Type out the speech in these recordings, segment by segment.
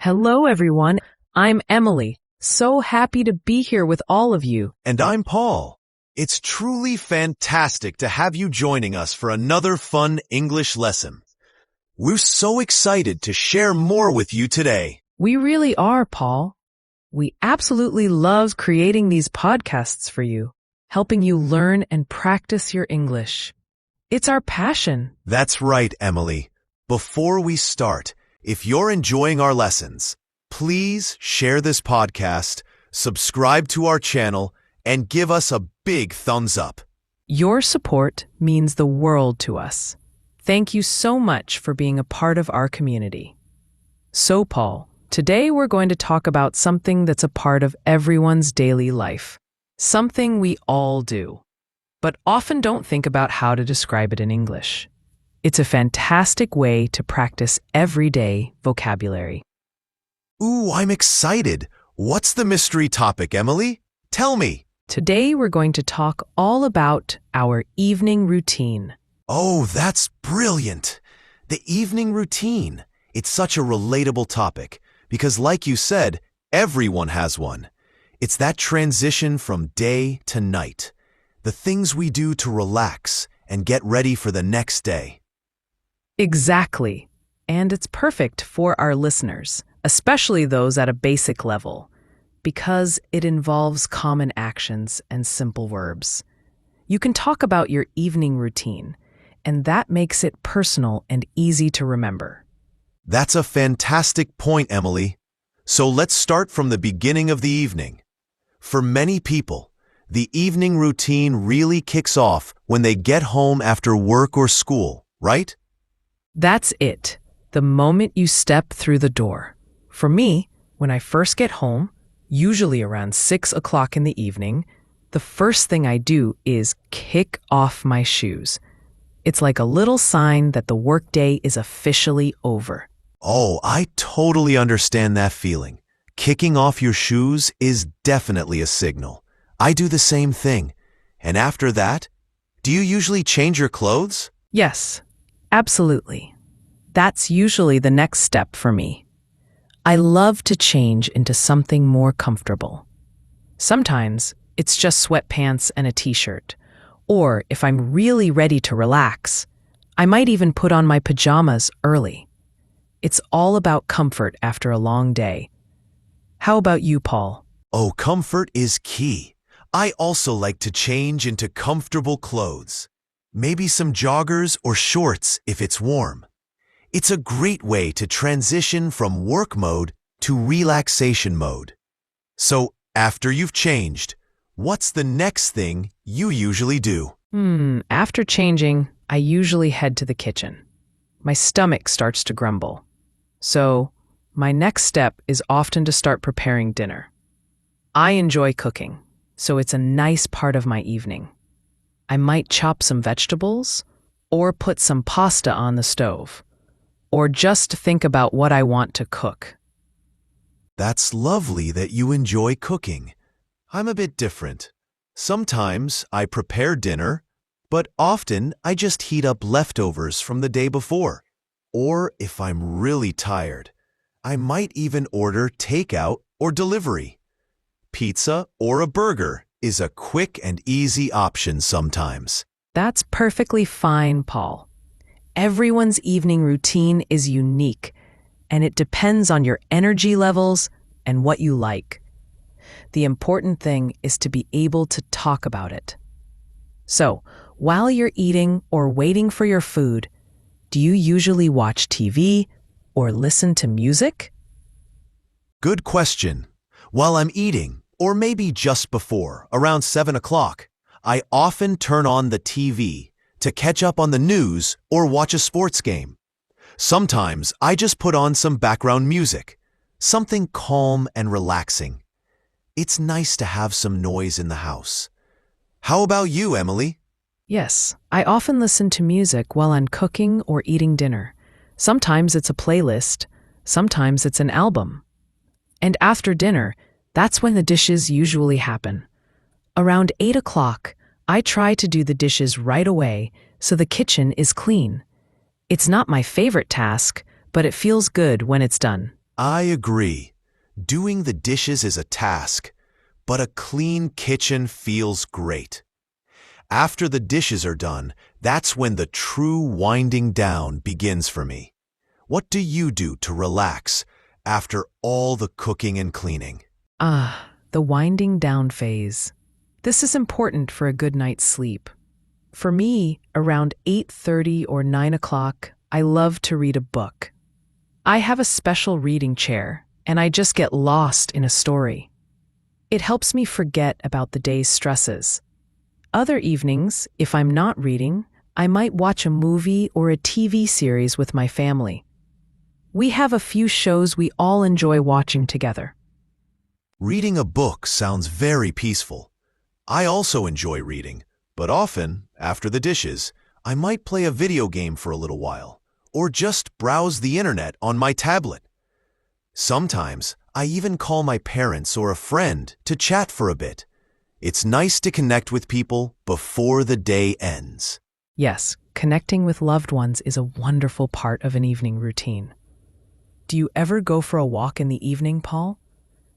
Hello, everyone. I'm Emily. So happy to be here with all of you. And I'm Paul. It's truly fantastic to have you joining us for another fun English lesson. We're so excited to share more with you today. We really are, Paul. We absolutely love creating these podcasts for you, helping you learn and practice your English. It's our passion. That's right, Emily. Before we start, if you're enjoying our lessons, please share this podcast, subscribe to our channel, and give us a big thumbs up. Your support means the world to us. Thank you so much for being a part of our community. So, Paul, today we're going to talk about something that's a part of everyone's daily life, something we all do, but often don't think about how to describe it in English. It's a fantastic way to practice everyday vocabulary. Ooh, I'm excited. What's the mystery topic, Emily? Tell me. Today we're going to talk all about our evening routine. Oh, that's brilliant. The evening routine. It's such a relatable topic because, like you said, everyone has one. It's that transition from day to night. The things we do to relax and get ready for the next day. Exactly. And it's perfect for our listeners, especially those at a basic level, because it involves common actions and simple verbs. You can talk about your evening routine, and that makes it personal and easy to remember. That's a fantastic point, Emily. So let's start from the beginning of the evening. For many people, the evening routine really kicks off when they get home after work or school, right? That's it, the moment you step through the door. For me, when I first get home, usually around 6 o'clock in the evening, the first thing I do is kick off my shoes. It's like a little sign that the workday is officially over. Oh, I totally understand that feeling. Kicking off your shoes is definitely a signal. I do the same thing. And after that, do you usually change your clothes? Yes, absolutely. That's usually the next step for me. I love to change into something more comfortable. Sometimes it's just sweatpants and a t-shirt. Or if I'm really ready to relax, I might even put on my pajamas early. It's all about comfort after a long day. How about you, Paul? Oh, comfort is key. I also like to change into comfortable clothes. Maybe some joggers or shorts if it's warm. It's a great way to transition from work mode to relaxation mode. So, after you've changed, what's the next thing you usually do? After changing, I usually head to the kitchen. My stomach starts to grumble. So, my next step is often to start preparing dinner. I enjoy cooking, so it's a nice part of my evening. I might chop some vegetables, or put some pasta on the stove, or just think about what I want to cook. That's lovely that you enjoy cooking. I'm a bit different. Sometimes I prepare dinner, but often I just heat up leftovers from the day before. Or if I'm really tired, I might even order takeout or delivery. Pizza or a burger is a quick and easy option sometimes. That's perfectly fine, Paul. Everyone's evening routine is unique, and it depends on your energy levels and what you like. The important thing is to be able to talk about it. So, while you're eating or waiting for your food, do you usually watch TV or listen to music? Good question. While I'm eating, or maybe just before, around 7 o'clock, I often turn on the TV to catch up on the news or watch a sports game. Sometimes I just put on some background music, something calm and relaxing. It's nice to have some noise in the house. How about you, Emily? Yes, I often listen to music while I'm cooking or eating dinner. Sometimes it's a playlist, sometimes it's an album. And after dinner, that's when the dishes usually happen. Around 8 o'clock, I try to do the dishes right away so the kitchen is clean. It's not my favorite task, but it feels good when it's done. I agree. Doing the dishes is a task, but a clean kitchen feels great. After the dishes are done, that's when the true winding down begins for me. What do you do to relax after all the cooking and cleaning? Ah, the winding down phase. This is important for a good night's sleep. For me, around 8:30 or 9 o'clock, I love to read a book. I have a special reading chair, and I just get lost in a story. It helps me forget about the day's stresses. Other evenings, if I'm not reading, I might watch a movie or a TV series with my family. We have a few shows we all enjoy watching together. Reading a book sounds very peaceful. I also enjoy reading, but often, after the dishes, I might play a video game for a little while, or just browse the internet on my tablet. Sometimes, I even call my parents or a friend to chat for a bit. It's nice to connect with people before the day ends. Yes, connecting with loved ones is a wonderful part of an evening routine. Do you ever go for a walk in the evening, Paul?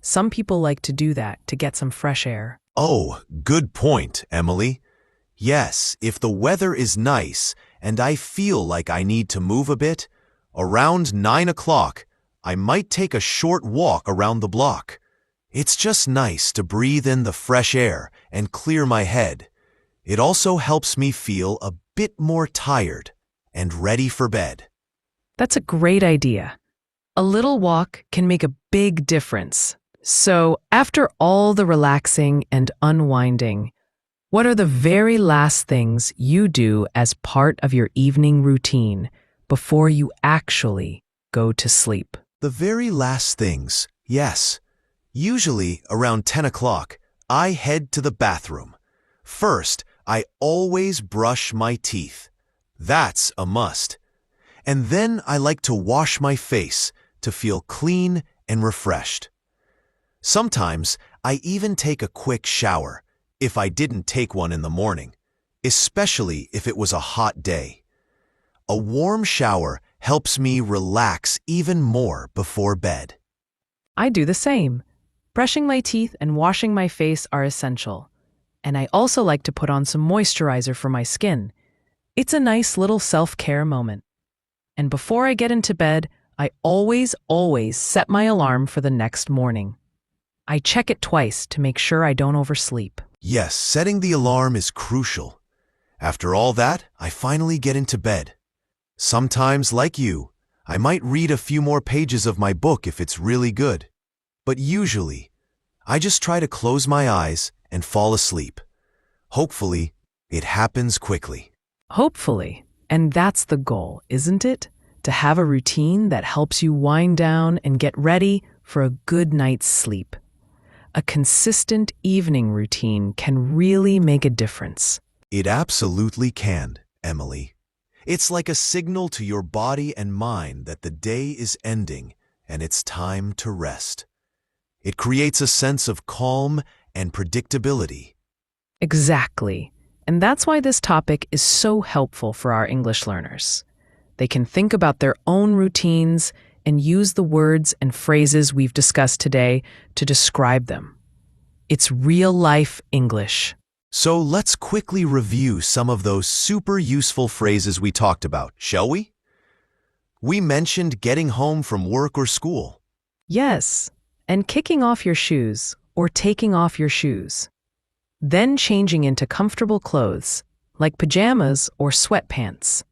Some people like to do that to get some fresh air. Oh, good point, Emily. Yes, if the weather is nice and I feel like I need to move a bit, around 9 o'clock, I might take a short walk around the block. It's just nice to breathe in the fresh air and clear my head. It also helps me feel a bit more tired and ready for bed. That's a great idea. A little walk can make a big difference. So, after all the relaxing and unwinding, what are the very last things you do as part of your evening routine before you actually go to sleep? The very last things, yes. Usually around 10 o'clock, I head to the bathroom. First, I always brush my teeth. That's a must. And then I like to wash my face to feel clean and refreshed. Sometimes I even take a quick shower if I didn't take one in the morning, especially if it was a hot day. A warm shower helps me relax even more before bed. I do the same. Brushing my teeth and washing my face are essential. And I also like to put on some moisturizer for my skin. It's a nice little self-care moment. And before I get into bed, I always set my alarm for the next morning. I check it twice to make sure I don't oversleep. Yes, setting the alarm is crucial. After all that, I finally get into bed. Sometimes, like you, I might read a few more pages of my book if it's really good. But usually, I just try to close my eyes and fall asleep. Hopefully, it happens quickly. Hopefully. And that's the goal, isn't it? To have a routine that helps you wind down and get ready for a good night's sleep. A consistent evening routine can really make a difference. It absolutely can, Emily. It's like a signal to your body and mind that the day is ending and it's time to rest. It creates a sense of calm and predictability. Exactly. And that's why this topic is so helpful for our English learners. They can think about their own routines and use the words and phrases we've discussed today to describe them. It's real-life English. So let's quickly review some of those super useful phrases we talked about, shall we? We mentioned getting home from work or school. Yes, and kicking off your shoes or taking off your shoes. Then changing into comfortable clothes, like pajamas or sweatpants.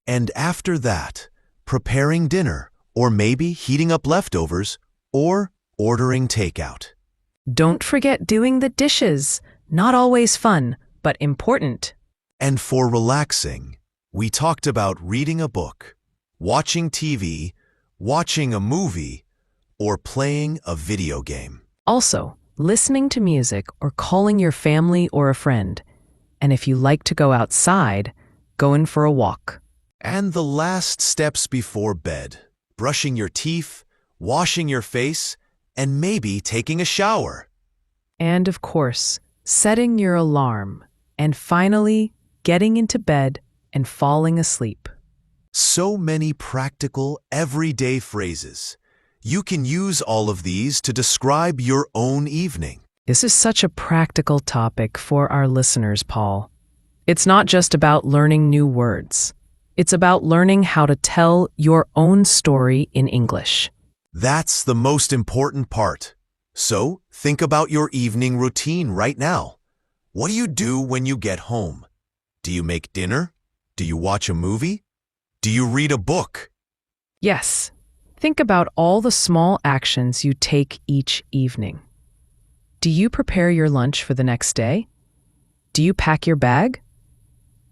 And after that, preparing dinner, or maybe heating up leftovers, or ordering takeout. Don't forget doing the dishes. Not always fun, but important. And for relaxing, we talked about reading a book, watching TV, watching a movie, or playing a video game. Also, listening to music or calling your family or a friend. And if you like to go outside, going for a walk. And the last steps before bed, brushing your teeth, washing your face, and maybe taking a shower. And of course, setting your alarm. And finally, getting into bed and falling asleep. So many practical, everyday phrases. You can use all of these to describe your own evening. This is such a practical topic for our listeners, Paul. It's not just about learning new words. It's about learning how to tell your own story in English. That's the most important part. So, think about your evening routine right now. What do you do when you get home? Do you make dinner? Do you watch a movie? Do you read a book? Yes, think about all the small actions you take each evening. Do you prepare your lunch for the next day? Do you pack your bag?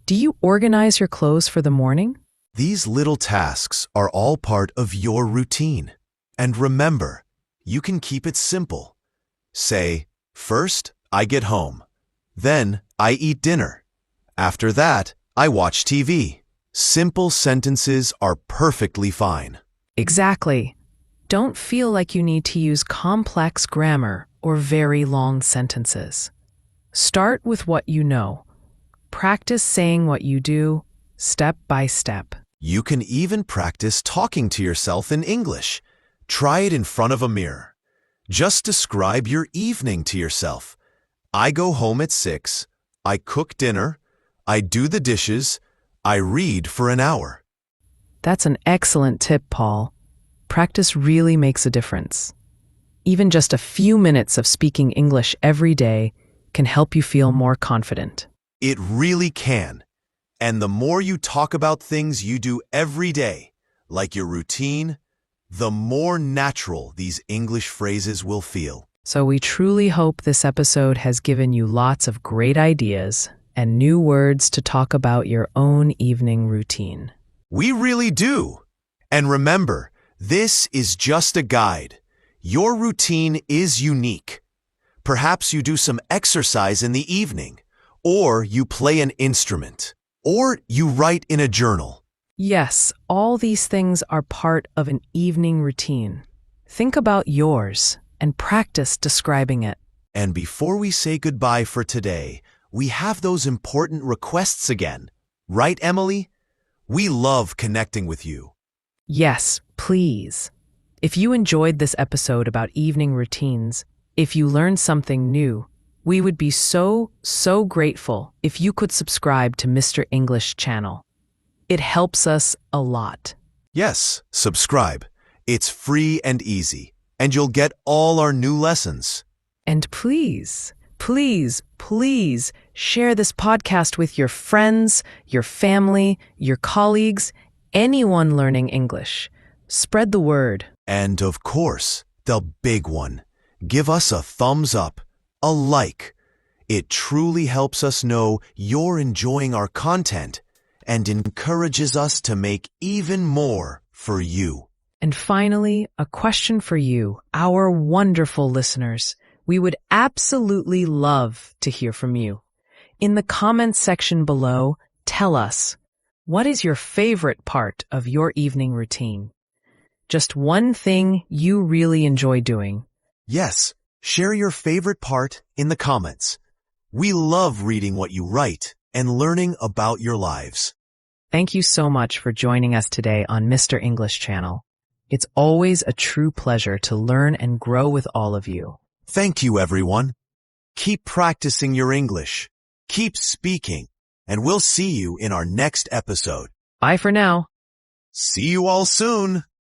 Do you organize your clothes for the morning? These little tasks are all part of your routine. And remember, you can keep it simple. Say, first, I get home. Then, I eat dinner. After that, I watch TV. Simple sentences are perfectly fine. Exactly. Don't feel like you need to use complex grammar or very long sentences. Start with what you know. Practice saying what you do, step by step. You can even practice talking to yourself in English. Try it in front of a mirror. Just describe your evening to yourself. I go home at 6. I cook dinner. I do the dishes. I read for an hour. That's an excellent tip, Paul. Practice really makes a difference. Even just a few minutes of speaking English every day can help you feel more confident. It really can. And the more you talk about things you do every day, like your routine, the more natural these English phrases will feel. So we truly hope this episode has given you lots of great ideas and new words to talk about your own evening routine. We really do. And remember, this is just a guide. Your routine is unique. Perhaps you do some exercise in the evening, or you play an instrument, or you write in a journal. Yes, all these things are part of an evening routine. Think about yours and practice describing it. And before we say goodbye for today, we have those important requests again. Right, Emily? We love connecting with you. Yes, please. If you enjoyed this episode about evening routines, if you learned something new, we would be so grateful if you could subscribe to Mr. English channel. It helps us a lot. Yes, subscribe. It's free and easy, and you'll get all our new lessons. And please share this podcast with your friends, your family, your colleagues, anyone learning English. Spread the word. And of course, the big one. Give us a thumbs up, a like. It truly helps us know you're enjoying our content and encourages us to make even more for you. And finally, a question for you, our wonderful listeners. We would absolutely love to hear from you. In the comments section below, tell us, what is your favorite part of your evening routine? Just one thing you really enjoy doing. Yes, share your favorite part in the comments. We love reading what you write and learning about your lives. Thank you so much for joining us today on Mr. English Channel. It's always a true pleasure to learn and grow with all of you. Thank you, everyone. Keep practicing your English. Keep speaking, and we'll see you in our next episode. Bye for now. See you all soon.